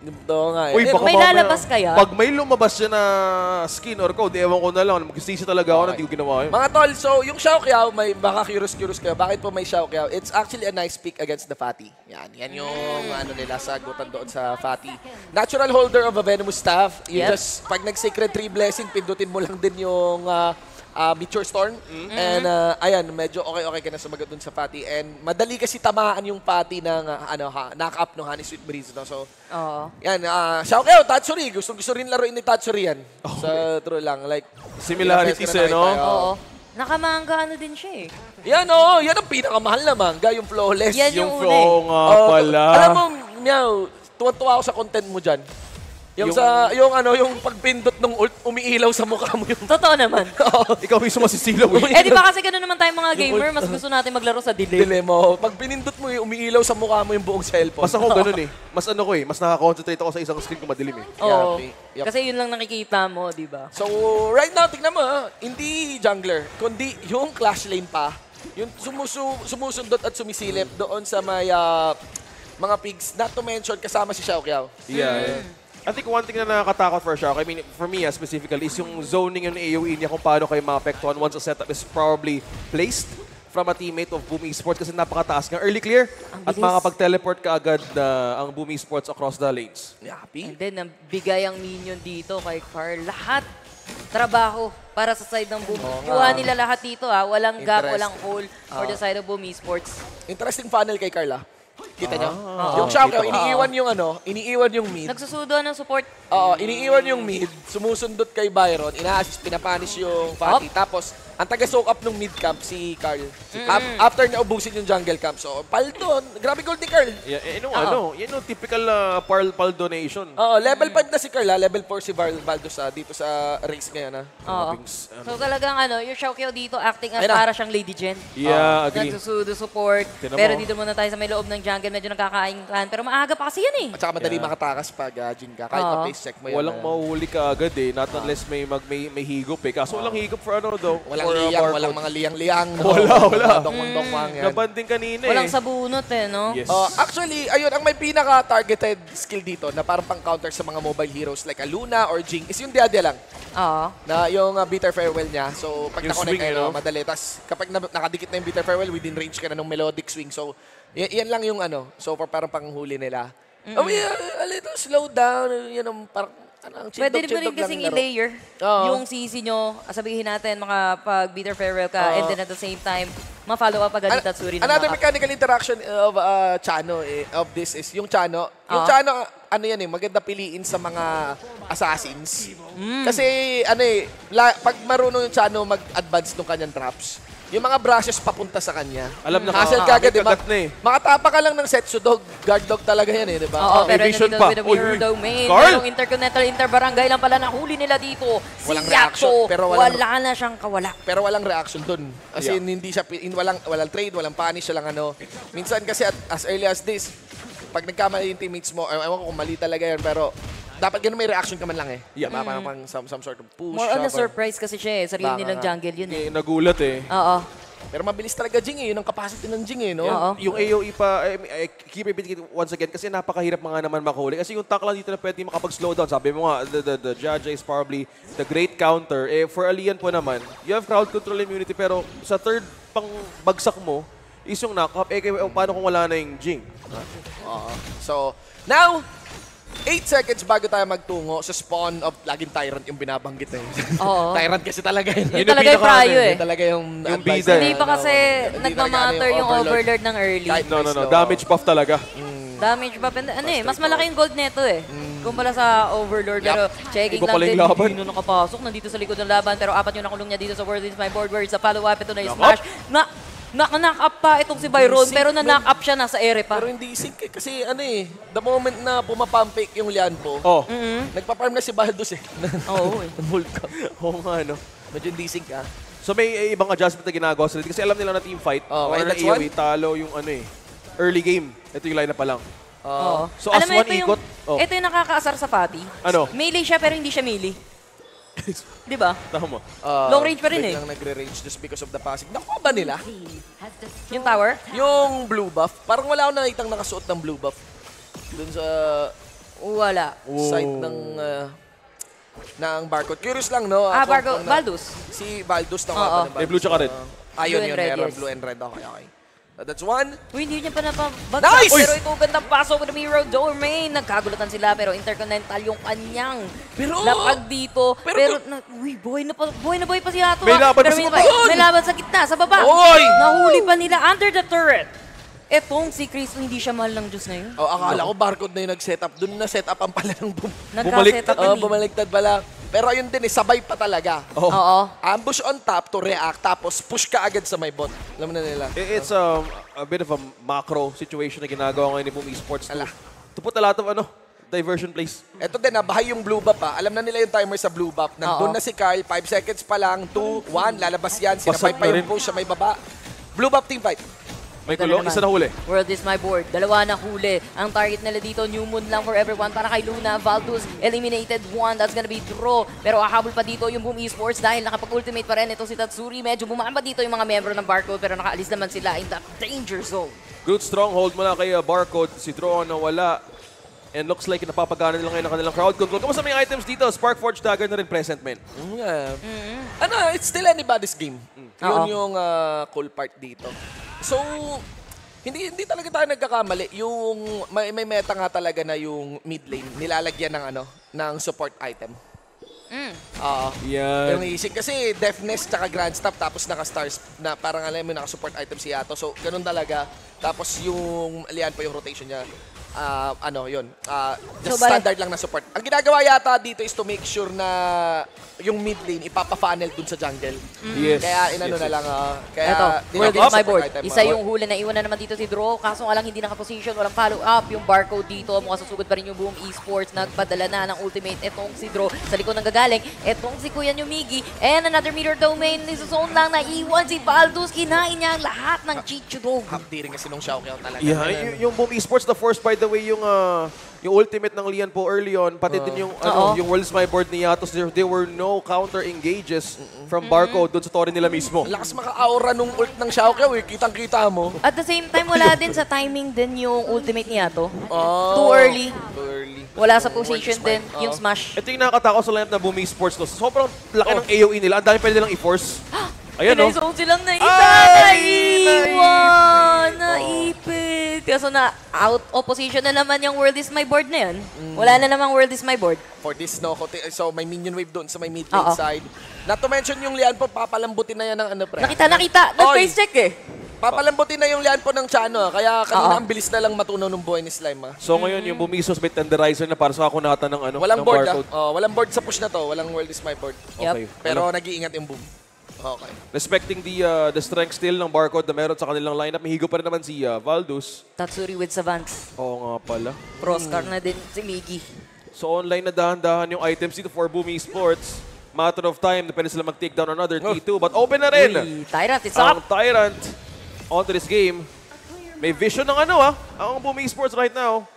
Oo nga. Uy, baka may mamaya, lalabas kaya? Pag may lumabas siya na skin or code, ewan ko na lang. Mag-sisi talaga ako na hindi ko ginawa yun. Mga tol, so yung Xiaoqiao, may baka curious kayo. Bakit po may Xiaoqiao? It's actually a nice pick against the Fatty. Yan yung ano nila, sagutan doon sa Fatty. Natural holder of a Venomous Staff. You just, pag nag-Sacred Tree Blessing, pindutin mo lang din yung Meteor Storm. And ayan, medyo okay ka na sumagot dun sa Fatty. And madali kasi tamaan yung Fatty ng knock-up ng Honey Sweet Breeze. No? So, yan, Xiaoqiao, Tatsuri. Gusto rin laruin ni Tatsuri yan. Sa true lang. Like, similarities no? Oo. Nakamanga ano din siya eh. Yan yan ang pinakamahal na manga, yung flawless. Yan Yung una flow nga pala. Alam mo, Meow, tuwa-tuwa ako sa content mo dyan. Yung pagpindot ng ult, umiilaw sa mukha mo yung... Totoo naman. Ikaw mismo masisilaw eh. Eh di ba kasi gano'n naman tayo mga gamer, mas gusto natin maglaro sa delay. Dilemma. Pag pinindot mo, umiilaw sa mukha mo yung buong cellphone. Mas ako ganun eh. Mas mas nakakonsentrate ako sa isang screen kung madilim eh. Oo. Yep. Kasi yun lang nakikita mo, di ba? So, right now, tignan mo, hindi jungler, kundi yung Clash Lane pa. Yung sumusundot at sumisilip doon sa may mga pigs. Not to mention, kasama si Xiaoqiao. Yeah. I think one thing na nakakatakot for Xiaoqiao, I mean, for me specifically, is yung zoning and AoE niya kung paano kayo maapektuhan once a setup is probably placed from a teammate of Boom Esports kasi napakataas nga. Early clear at makakapag-teleport ka agad ang Boom Esports across the lanes. Happy? And then, bigay ang minion dito kay Carl. Lahat trabaho para sa side ng Boom. Kuha nila lahat dito Walang gap, walang hole for the side of Boom Esports. Interesting funnel kay Carla. Kita niyo? Yung Xiaoqiao, iniiwan yung mid. Nagsusudo ng support. Oo, iniiwan yung mid, sumusundot kay Byron, ina-assist, pinapanish yung Fatty. Tapos, ang taga-soak up ng mid camp, si Carl. After na ubusin yung jungle camp. So, Paldo, grabe gold ni Carl. Yeah, yan yung typical Pal donation. Oo, level 5 na si Carl, level 4 si Valdo dito sa race ngayon. Oo. So talagang yung Xiaoqiao dito acting as Ayun na. para siyang Lady Gen. Yeah, agree. Nagsusudo support. Tignan Pero mo. dito muna tayo sa may loob ng jungle, medyo nagkakaingkan. Pero maaga pa kasi yan eh. At saka madali makatakas pag Jin ka. Kahit ma-face check mo yan. Walang mahuhuli ka agad eh. Not unless may higop eh. Kaso walang higop for ano daw. Walang for liyang, barcode. walang mga liyang-liyang. Wala. Dongwang yan. Nabanding kanina Walang eh. sabunot no? Yes. Actually, ayun, ang may pinaka-targeted skill dito na parang pang-counter sa mga mobile heroes like Luna or Jing is yung Diadia lang. Oo. Na yung Bitter Farewell niya. So, pag Yung nakonect swing, kayo, madali. Tapos, kapag nakadikit na yung Bitter Farewell, within range ka na ng melodic swing. So, yan lang yung so far parang panghuli nila. Oh, yeah, a little slow down. Yan ang parang, Pwede rin kasing i-layer yung CC nyo. Sabihin natin, pag Bitter Farewell ka, and then at the same time, ma-follow up agad ni Tatsuri. Another mechanical interaction of Chano of this is yung Chano. Yung Chano, maganda piliin sa mga assassins. Kasi, pag marunong yung Chano mag-advance ng kanyang traps, yung mga brushes papunta sa kanya. Alam na hassle ka agad, kagat na eh. Makatapa ka lang ng Setsu Dog. Guard Dog talaga yan di ba? Oo, pero vision nandito pa. with the mirror domain. Carl! Merong intercontinental interbarangay lang pala nahuli nila dito. Walang Si reaction, Yato, pero wala na siyang kawala. Pero walang reaction dun. As in, hindi siya, walang trade, walang punish, walang Minsan kasi as early as this, pag nagkamali yung teammates mo, ewan ko kung mali talaga yan, pero dapat ganun may reaction ka man lang Yeah. Parang pang some sort of push. More on a shove, surprise kasi siya Sarili nilang jungle yun Nagulat eh. Oo. Pero mabilis talaga Jing Yun ang capacity ng Jing no? Oo. Yung AoE pa, I keep repeating it once again kasi napakahirap mga naman makahuli. Kasi yung takla dito na pwede makapag-slow down. Sabi mo nga, the Jaja is probably the great counter. For Alian po naman, you have crowd control immunity pero sa third pang bagsak mo is yung knock-up. Paano kung wala na yung Jing? So, now, 8 seconds bago tayo magtungo sa spawn of laging Tyrant yung binabanggit Oo. Tyrant kasi talaga yun. Yun talaga yung prayo Yun talaga yung advice bida. Hindi pa kasi Hindi nagmamatter talaga yung overlord ng early. Kahit No. slow. Damage buff talaga. Damage buff. Mas malaki yung gold neto kumpara sa overlord. Pero checking Iba lang pala din. yung laban. Hindi na nakapasok. Nandito sa likod ng laban. Pero 4 yung nakulong niya dito sa World is my board. Where is the follow-up? Ito na yung smash. Knock up pa itong si Byron, pero na-knock up siya nasa ere pa. Pero hindi sync kasi the moment na pumapampik yung Lianpo, nagpa-farm na si Baldos Oo Vulcan. Oo nga, no? Medyo hindi sync So may ibang adjustment na ginagawa sila kasi alam nila na team fight. Okay, or that's AoE, talo yung early game. Ito yung lineup pa lang. Oo. So Alam as mo, one ikot, ito yung nakakaasar sa Fatty. Ano? Melee siya pero hindi siya melee. Di ba? tama. Long range pa rin biglang nagre-range just because of the passing. Nakuha ba nila? Yung tower? Yung blue buff, parang wala akong nakitang nakasuot ng blue buff. Dun sa... Wala. Side ng Barcode. Curious lang, no? Barcode. Baldus. Si Baldus na Oo. nga pa ng May blue tsaka red. Ayun, Blue and yun. red, Meron yes. blue and red. Okay, okay. That's one. Uy, hindi niya pa napabagsak. Nice! Pero ito, gandang pasok ng Hero Domain. Nagkagulatan sila, pero Intercontinental yung kanyang Pero- lapag dito. pero- Uy, buhay na pa si Hato. May laban Pero pa sa may- baba. May laban sa gitna, sa baba. Oy! Nahuli pa nila under the turret. Etong si Chris, hindi siya mahal ng Diyos ngayon. Oh, akala ko Barcode na yung nag-setup. Doon na setup ang pala ng Nagka-setup Oh, yun eh. bumaliktad pala. Pero yun din, sabay pa talaga. Oo. Ambush on top to react, tapos push ka agad sa may bot. Alam na nila. It's a bit of a macro situation na ginagawa ngayon ni Boom Esports Ala. to put a lot of diversion plays. Ito din, bahay yung blue buff pa. Alam na nila yung timer sa blue buff. Nandun Oo. na si Carl, 5 seconds pa lang, 2, 1, lalabas yan. Sinabay Basag pa na yung rin. push sa may baba. Blue buff team fight. May Ito kulong, na isa naman. na huli. World is my board. Dalawa na huli. Ang target nila dito, New Moon lang for everyone para kay Luna. Valdus eliminated one. That's gonna be draw. Pero ahabol pa dito yung Boom Esports dahil nakapag-ultimate pa rin ito si Tatsuri. Medyo bumaan pa dito yung mga membro ng Barcode pero nakaalis naman sila in the danger zone. Good stronghold mula kay Barcode. Si Tron na wala. And looks like napapagana nila ngayon ang kanilang crowd control. Kamusta may items dito? Sparkforge Dagger na rin present, man. It's still anybody's game. Yun Oo. yung cool part dito. So, hindi talaga tayo nagkakamali. Yung may meta nga talaga na yung mid lane nilalagyan ng support item. Yan. Yung naisip kasi deafness tsaka grand stop tapos naka-stars na parang alam mo naka-support item si Yato. So, ganun talaga. Tapos yung Lian po yung rotation niya. Just So, standard lang na support. Ang ginagawa yata dito is to make sure na yung mid lane ipapa-funnel dun sa jungle. Yes. Kaya inano Yes, na yes. lang. Kaya Eto, World dinagdag is my support board. item, Isa yung huli na iwan na naman dito si Draw. Kaso nga lang hindi nakaposition, walang follow-up. Yung Barcode dito, mukhang susugod pa rin yung Boom Esports. Nagpadala na ng ultimate. Etong si Draw sa likod ng gagaling. Etong si Kuya Yumigi. And another meter domain. Zone lang na iwan si Baldus. Kinain niya ang lahat ng Chichudog. Half-D rin kasi nung Xiaoqiao talaga. Yeah, yung Boom Esports, the force by the way, yung ultimate ng Lian po early on, pati din yung Oo. yung World's My Board ni Yatos, there were no counter engages from Barcode doon sa torre nila mismo. Ang lakas maka-aura nung ult ng Xiaoqiao eh. Kitang-kita mo. At the same time, wala din sa timing din yung ultimate niya to. Oh, Too early. Too early. Wala sa position World is din mine. yung Oo. smash. Ito yung nakakatakot sa lineup na Boom Esports. No? Sobrang laki ng AoE nila. Ang dami pwede nilang i-force. Ayan, no? Pinay-zone silang na isa. Ay! Naiwan! Naipit! Kaso na out opposition na naman yung World is my board na yun. Wala na namang World is my board. For this, no? So, may minion wave doon sa may mid lane Oo. side. Not to mention yung Lian po, papalambutin na yan ng pre. Nakita. Nag-face check eh. Papalambutin na yung Lian po ng Chano. Kaya kanina Oo. ang bilis na lang matunaw ng buhay ni Slime. So ngayon, yung Boom Esports may tenderizer na para sa kakunatan ng Walang ng board Barcode. walang board sa push na to. Walang World is my board. Yep. Okay. Pero nag-iingat yung boom. Okay. Respecting the strength still ng Barcode na meron sa kanilang lineup, may higo pa rin naman si Valdus. Tatsuri with Savants. Oo nga pala. Proscar na din si Miggy. So online na dahan-dahan yung items dito for Boom Esports. Matter of time na pwede sila mag-take down another T2. But open na rin Uy, Tyrant, it's ang up! Tyrant onto this game. May vision ng ang Boom Esports right now.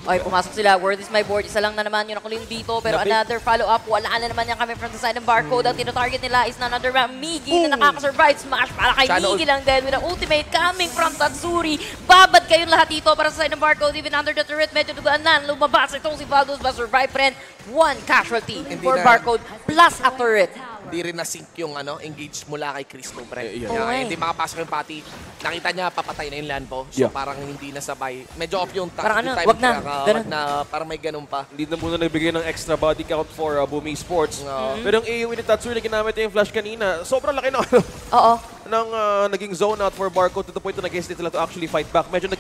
Ay, pumasok sila. Word is my board. Isa lang na naman yung nakuling dito. Pero Lapit. another follow-up. Wala na naman yan kami from the side ng Barcode. Ang tino-target nila is none other than Miggy na nakakasurvive. Smash para kay Chano Miggy lang din with an ultimate coming from Tatsuri. Babad kayong lahat dito para sa side ng Barcode. Even under the turret, medyo dugaan na. Lumabas itong si Valdus ba survive friend. One casualty Hindi for na- Barcode plus a turret. Hindi rin na-sync yung engage mula kay Cristo, pre. Yeah. Kaya Oo, hindi makapasok yung pati. Nakita niya, papatay na yung land po. So Yeah. parang hindi nasabay. Medyo off yung Parang yung ano, timing wag na. track, Ganun. wag na, parang may ganun pa. Hindi na muna nagbigay ng extra body count for Boom Esports. No. Pero yung AoE ni Tatsuri na ginamit niya yung flash kanina, sobrang laki ng Oo. ng naging zone out for Barcode to the point na nag-hesitate sila to actually fight back. Medyo may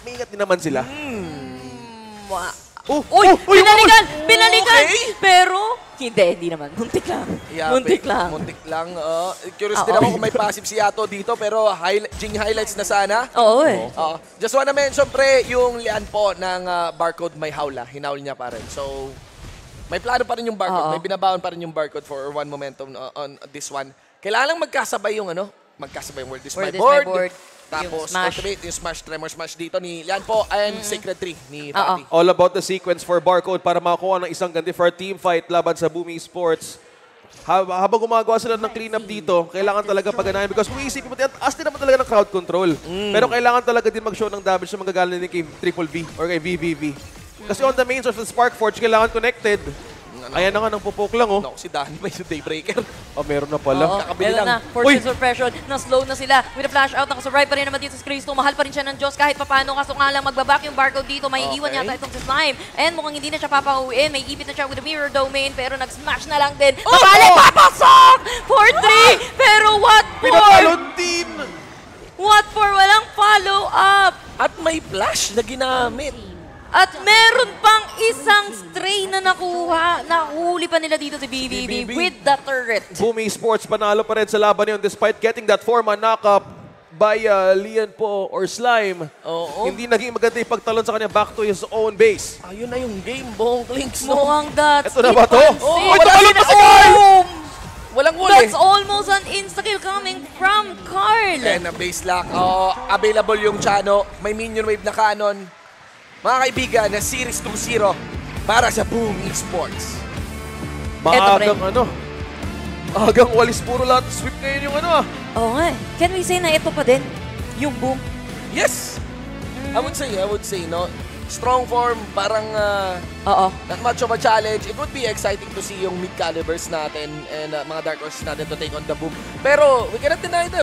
ingat din naman sila. Uy! Binalikan! Binalikan! Okay. Pero, hindi naman. Muntik lang. Yeah, Muntik lang. Muntik lang. Curious Oo. din ako kung may passive si Yato dito, pero Jing highlights na sana. Oo eh. Just wanna mention, pre, yung Lian po ng Barcode may hawla. Hinaul niya pa rin. So, may plano pa rin yung Barcode. Oo. May binabaon pa rin yung Barcode for one momentum on this one. Kailangan lang magkasabay yung magkasabay yung World is my Word is my board. board. Tapos, Yung smash. ultimate, yung smash, tremor smash dito ni Lian po and Sacred Tree ni Fatty. All about the sequence for Barcode para makakuha ng isang ganti for team fight laban sa Boom Esports. habang gumagawa sila ng cleanup dito, kailangan talaga paganahin because kung iisipin mo, as din naman talaga ng crowd control. Pero kailangan talaga din mag-show ng damage na manggagaling din kay Triple V or kay VVV. Kasi on the main source of the Spark Forge, kailangan connected. Ayan na nga, nang pupok lang, oh. Naku, si Danny may Daybreaker. Oh, meron na pala. Oo, Kakabili eto lang. na, forces suppression, na-slow na sila. With a flash out, nakasurvive pa rin naman dito si Cristo. Mahal pa rin siya ng Diyos kahit papano. Kaso nga lang, magbaback yung barcode dito. May iwan yata itong si Slime. And mukhang hindi na siya papauwiin. May ipit na siya with the mirror domain. Pero nag-smash na lang din. Mabalik, papasok! 4-3! Pero what for? Pinapalon din! What for? Walang follow-up! At may flash na ginamit. At meron pang isang stray na nakuha. Nahuli pa nila dito si BBB with the turret. Boom Esports panalo pa rin sa laban yun despite getting that 4-man knockup by Lian po or Slime. Oo. Hindi naging maganda yung pagtalon sa kanya back to his own base. Ayun na yung game, Bong Clinks. No? Mukhang that's Ito na ba to? Oh, Ito tumalon pa si Carl! Walang huli. That's almost an insta-kill coming from Carl. And na base lock. Available yung Chano. May minion wave na cannon. Mga kaibigan, na Series 2-0 para sa Boom Esports. Maagang agang walis puro lahat. Sweep ngayon yung Oo nga. Can we say na ito pa din? Yung boom? Yes! I would say, no? Strong form, parang Oo. not much of a challenge. It would be exciting to see yung mid-calibers natin and mga Dark Horses natin to take on the Boom. Pero we cannot deny them.